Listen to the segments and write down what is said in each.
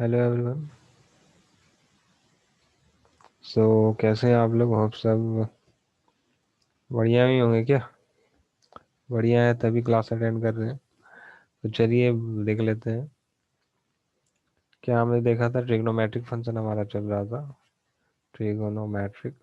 Hello everyone. सो कैसे हैं आप लोग? होप सब बढ़िया ही होंगे क्या? बढ़िया है तभी क्लास अटेंड कर रहे हैं। तो चलिए देख लेते हैं। क्या हमने देखा था? ट्रिग्नोमेट्रिक फंक्शन हमारा चल रहा था। ट्रिग्नोमेट्रिक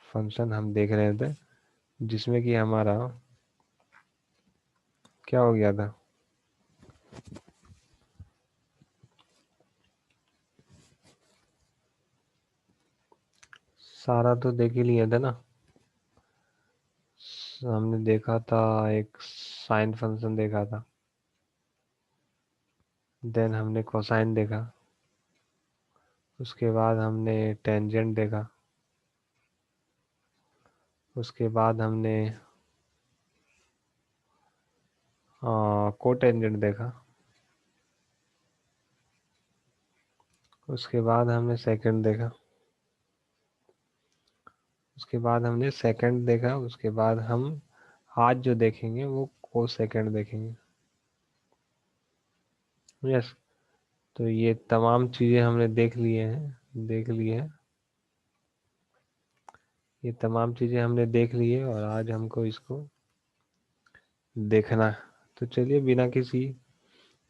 फंक्शन हम देख रहे थे, जिसमें कि हमारा क्या हो गया था? सारा तो देख ही लिए थे ना। हमने देखा था, एक साइन फंक्शन देखा था, देन हमने कोसाइन देखा, उसके बाद हमने टेंजेंट देखा, उसके बाद हमने कोटेंजेंट देखा, उसके बाद हमने सेकंड देखा, उसके बाद हमने सेकंड देखा, उसके बाद हम आज जो देखेंगे वो को सेकंड देखेंगे। यस। तो ये तमाम चीज़ें हमने देख ली है। ये तमाम चीज़ें हमने देख ली है और आज हमको इसको देखना है। तो चलिए बिना किसी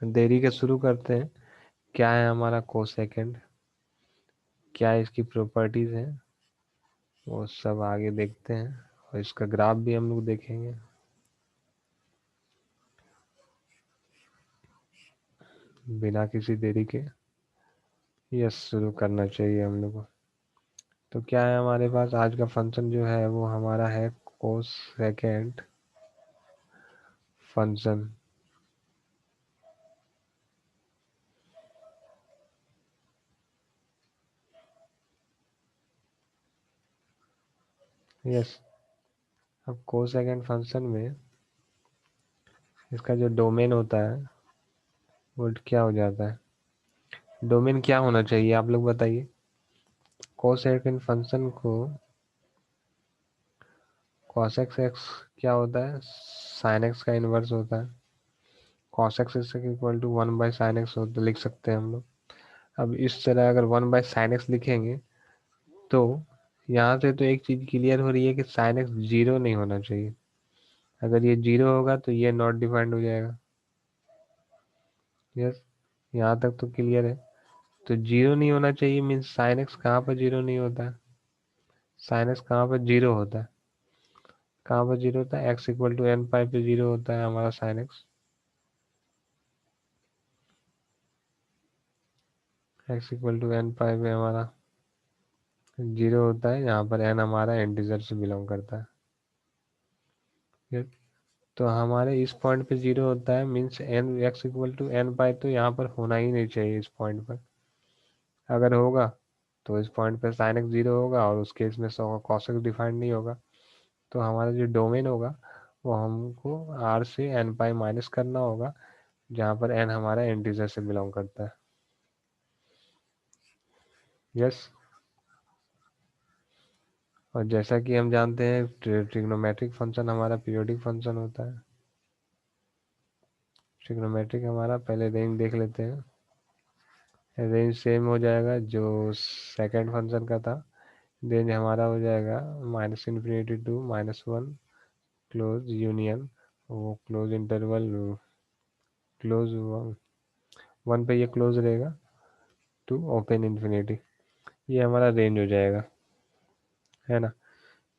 देरी के शुरू करते हैं। क्या है हमारा को सेकंड, क्या इसकी प्रॉपर्टीज़ हैं, वो सब आगे देखते हैं और इसका ग्राफ भी हम लोग देखेंगे। बिना किसी देरी के यस शुरू करना चाहिए हम लोग को। तो क्या है हमारे पास? आज का फंक्शन जो है वो हमारा है कोस सेकेंड फंक्शन। यस। अब कोस सेकेंड फंक्शन में इसका जो डोमेन होता है वो क्या हो जाता है? डोमेन क्या होना चाहिए आप लोग बताइए। कोस सेकेंड फंक्शन को cos x क्या होता है? sin x का इन्वर्स होता है। cos x is equal to 1/sin x होता लिख सकते हैं हम लोग। अब इस तरह अगर 1/sin x लिखेंगे तो यहाँ से तो एक चीज़ क्लियर हो रही है कि sin x जीरो नहीं होना चाहिए। अगर ये जीरो होगा तो ये नॉट डिफाइंड हो जाएगा। यस, यहाँ तक तो क्लियर है। तो जीरो नहीं होना चाहिए मीन्स sin x कहाँ पर जीरो नहीं होता है? sin x कहाँ पर जीरो होता है? कहाँ पर जीरो होता है? x equal to n pi पे जीरो होता है हमारा sin x। x equal to n pi पे हमारा जीरो होता है, यहाँ पर n हमारा इंटीजर से बिलोंग करता है। Yes? तो हमारे इस पॉइंट पे जीरो होता है means n x equal to n pi तो यहाँ पर होना ही नहीं चाहिए इस पॉइंट पर। अगर होगा तो इस पॉइंट पे sin x जीरो होगा और उस केस में cos x डिफाइंड नहीं होगा। तो हमारा जो डोमेन होगा वो हमको r से n पाई माइनस करना होगा, जहाँ पर n हमारा इंटीजर से बिलोंग करता है। यस। और जैसा कि हम जानते हैं ट्रिग्नोमेट्रिक फंक्शन हमारा पीरियोडिक फंक्शन होता है। ट्रिग्नोमेट्रिक हमारा पहले रेंज देख लेते हैं। रेंज सेम हो जाएगा जो सेकंड फंक्शन का था। रेंज हमारा हो जाएगा -∞ टू -1 क्लोज यूनियन, वो क्लोज इंटरवल क्लोज 1 पे ये क्लोज रहेगा टू ओपन इन्फिनिटी। ये हमारा रेंज हो जाएगा, है ना।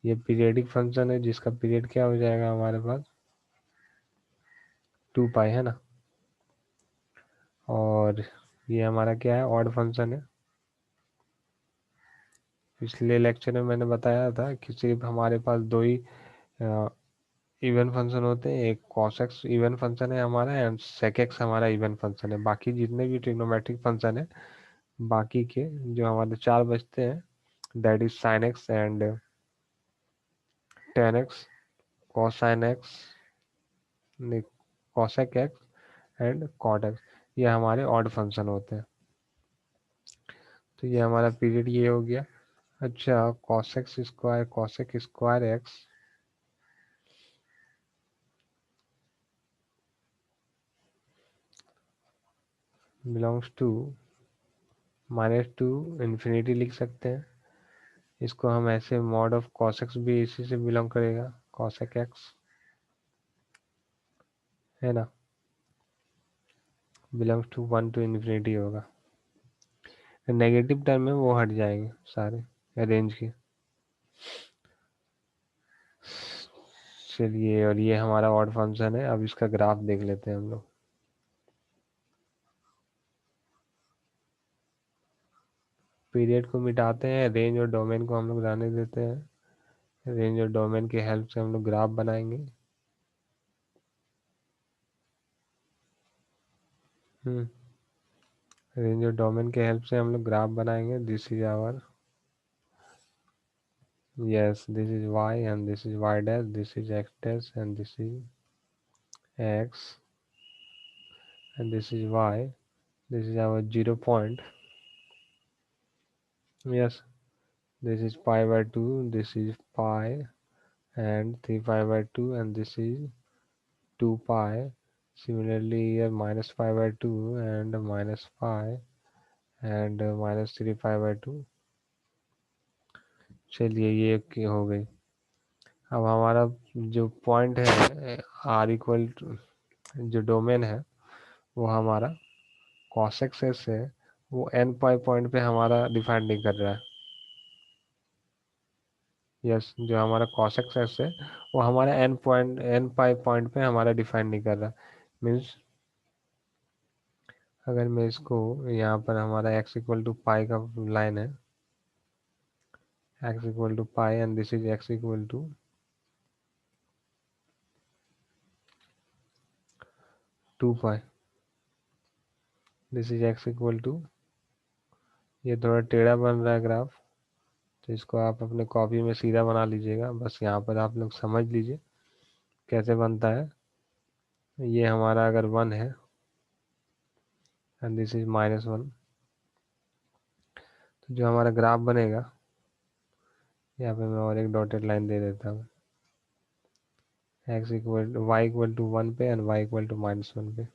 ये पीरियडिक फंक्शन है जिसका पीरियड क्या हो जाएगा हमारे पास 2 पाई, है ना। और ये हमारा क्या है? ऑड फंक्शन है। पिछले लेक्चर में मैंने बताया था कि सिर्फ हमारे पास दो ही इवन फंक्शन होते हैं। एक cos x इवन फंक्शन है हमारा एंड sec x हमारा इवन फंक्शन है। बाकी जितने भी ट्रिग्नोमेट्रिक फंक्शन है, बाकी के जो हमारे चार बचते हैं, that is sin x and tan x, cosine x, cosec x and cot x, ये हमारे ऑड फंक्शन होते हैं। तो ये हमारा पीरियड ये हो गया। अच्छा, cos x square cosec square x belongs to -2 infinity लिख सकते हैं। इसको हम ऐसे मॉड ऑफ cos x भी इसी से बिलोंग करेगा, cosec x, है ना, बिलोंग्स टू 1 to इन्फिनिटी होगा। नेगेटिव टर्म में वो हट जाएंगे सारे रेंज के। चलिए, और ये हमारा ऑड फंक्शन है। अब इसका ग्राफ देख लेते हैं हम लोग। पीरियड को मिटाते हैं, रेंज और डोमेन को हम लोग जाने देते हैं। रेंज और डोमेन की हेल्प से हम लोग ग्राफ बनाएंगे। रेंज और डोमेन के हेल्प से हम लोग ग्राफ बनाएंगे। This is our, yes, this is y and this is y dash, this is x dash and this is x and this is y. This is our 0 point. Yes, this is pi by 2, this is pi and 3 pi by 2 and this is 2 pi. Similarly here minus pi by 2 and minus pi and minus 3 pi by 2. चलिए, ये हो गई। अब हमारा जो point है r equal to, जो domain है वो हमारा cos x है, वो n पाई पॉइंट पे हमारा डिफाइन नहीं कर रहा है। यस, जो हमारा cos x है वो हमारा n पाई पॉइंट पे हमारा डिफाइन नहीं कर रहा। मीन्स अगर मैं इसको, यहाँ पर हमारा x इक्वल टू पाई का लाइन है, x equal to pi and this is x equal to 2 pi, this is x equal to, ये थोड़ा टेढ़ा बन रहा है ग्राफ, तो इसको आप अपने कॉपी में सीधा बना लीजिएगा। बस यहाँ पर आप लोग समझ लीजिए कैसे बनता है। ये हमारा अगर 1 है एंड दिस इज -1, तो जो हमारा ग्राफ बनेगा, यहाँ पे मैं और एक डॉटेड लाइन दे देता हूँ, y इक्वल टू 1 पे एंड y इक्वल टू -1 पे।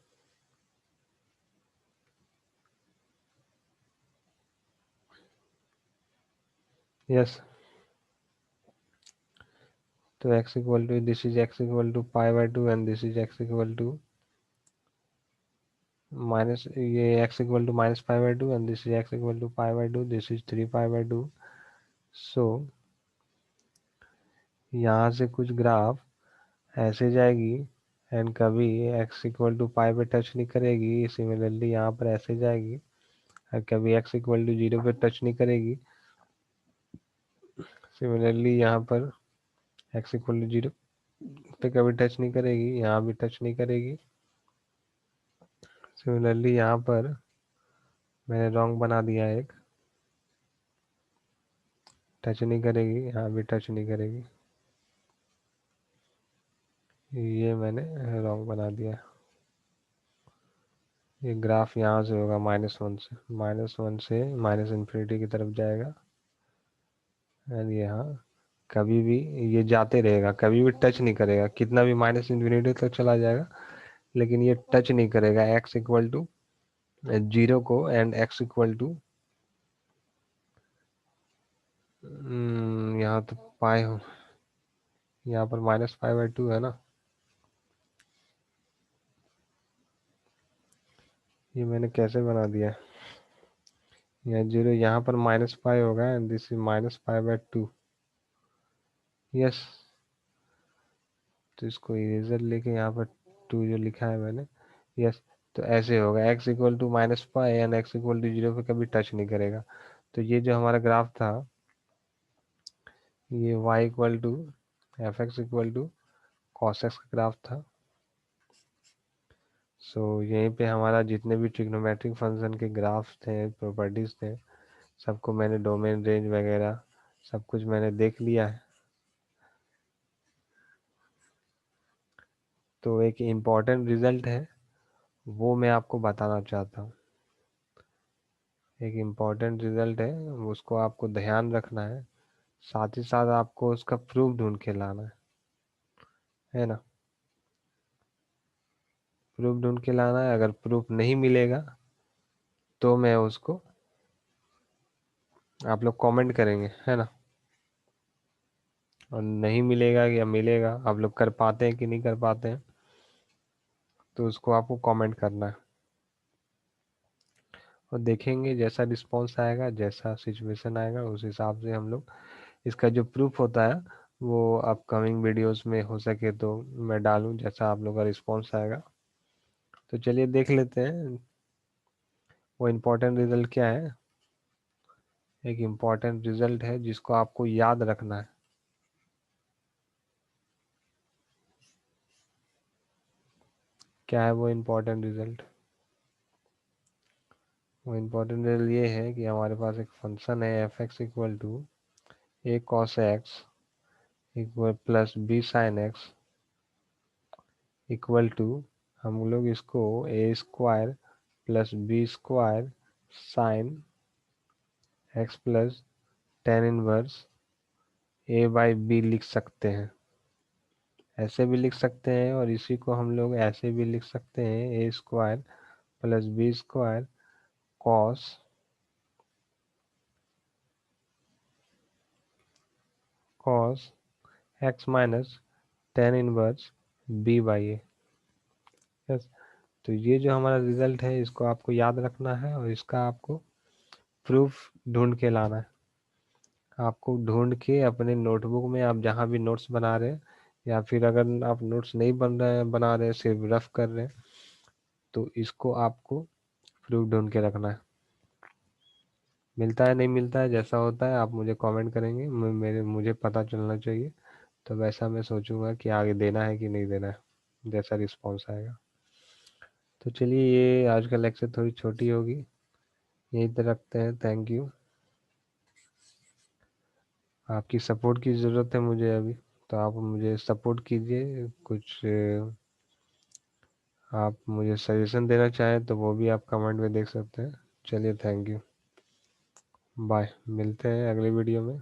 यस, तो x equal to, this is x equal to pi by 2 and this is x equal to minus, ये x equal to minus pi by 2 and this is x equal to pi by 2, this is 3 pi by 2। So यहाँ से कुछ graph ऐसे जाएगी and कभी x equal to पाई पे touch नहीं करेगी। सिमिलरली यहाँ पर ऐसे जाएगी और कभी x इक्वल टू 0 पे टच नहीं करेगी। सिमिलरली यहाँ पर x इक्वल टू 0 पे कभी टच नहीं करेगी, यहाँ भी टच नहीं करेगी। सिमिलरली यहाँ पर मैंने रॉन्ग बना दिया, एक टच नहीं करेगी, यहाँ भी टच नहीं करेगी, ये मैंने रॉन्ग बना दिया। ये ग्राफ यहाँ से होगा -1 से माइनस इन्फिनिटी की तरफ जाएगा एंड यहाँ कभी भी ये जाते रहेगा, कभी भी टच नहीं करेगा, कितना भी माइनस इन्फिनिटी तक चला जाएगा लेकिन ये टच नहीं करेगा x इक्वल टू 0 को एंड x इक्वल टू, यहाँ तो पाई हो, यहाँ पर -π/2 है ना, ये मैंने कैसे बना दिया। यहाँ 0, यहाँ पर -π होगा एंड दिस इज -π/2। यस, तो इसको इरेजर लेके यहाँ पर 2 जो लिखा है मैंने, यस, तो ऐसे होगा x equal to -π and x equal to 0 पे कभी टच नहीं करेगा। तो ये जो हमारा ग्राफ था, ये y equal to F x equal to cos x का ग्राफ था। सो यहीं पे हमारा जितने भी ट्रिग्नोमेट्रिक फंक्शन के ग्राफ्स थे, प्रॉपर्टीज थे, सबको मैंने डोमेन, रेंज वगैरह सब कुछ मैंने देख लिया है। तो एक इम्पॉर्टेंट रिजल्ट है, वो मैं आपको बताना चाहता हूँ। एक इम्पॉर्टेंट रिजल्ट है, उसको आपको ध्यान रखना है, साथ ही साथ आपको उसका प्रूफ ढूंढ के लाना है ना। प्रूफ ढूंढ के लाना है, अगर प्रूफ नहीं मिलेगा तो मैं उसको, आप लोग कमेंट करेंगे, है ना। और नहीं मिलेगा या मिलेगा, आप लोग कर पाते हैं कि नहीं कर पाते हैं, तो उसको आपको कमेंट करना है। और देखेंगे जैसा रिस्पॉन्स आएगा, जैसा सिचुएशन आएगा, उस हिसाब से हम लोग इसका जो प्रूफ होता है वो अपकमिंग वीडियोस में हो सके तो मैं डालूं, जैसा आप लोग का रिस्पॉन्स आएगा। तो चलिए देख लेते हैं वो इम्पोर्टेंट रिजल्ट क्या है। एक इम्पोर्टेंट रिजल्ट है जिसको आपको याद रखना है। क्या है वो इम्पोर्टेंट रिजल्ट? वो इम्पोर्टेंट रिजल्ट ये है कि हमारे पास एक फंक्शन है F x equal to A cos X equal plus B sine X equal to, हम लोग इसको A square plus B square sine X plus tan inverse A by B लिख सकते हैं। ऐसे भी लिख सकते हैं और इसी को हम लोग ऐसे भी लिख सकते हैं, A square plus B square cos cos X minus tan inverse B by A. Yes. तो ये जो हमारा रिजल्ट है इसको आपको याद रखना है और इसका आपको प्रूफ ढूंढ के लाना है। आपको ढूंढ के अपने नोटबुक में, आप जहाँ भी नोट्स बना रहे हैं या फिर अगर आप नोट्स नहीं बना रहे हैं, सिर्फ रफ कर रहे हैं, तो इसको आपको प्रूफ ढूंढ के रखना है। मिलता है नहीं मिलता है, जैसा होता है आप मुझे कमेंट करेंगे, मुझे पता चलना चाहिए। तो वैसा मैं सोचूंगा कि आगे देना है कि नहीं देना है, जैसा रिस्पॉन्स आएगा। तो चलिए, ये आज का लेक्चर थोड़ी छोटी होगी, यहीं तक रखते हैं। Thank you. आपकी सपोर्ट की ज़रूरत है मुझे अभी, तो आप मुझे सपोर्ट कीजिए। कुछ आप मुझे सजेशन देना चाहें तो वो भी आप कमेंट में देख सकते हैं। चलिए, थैंक यू, बाय। मिलते हैं अगले वीडियो में।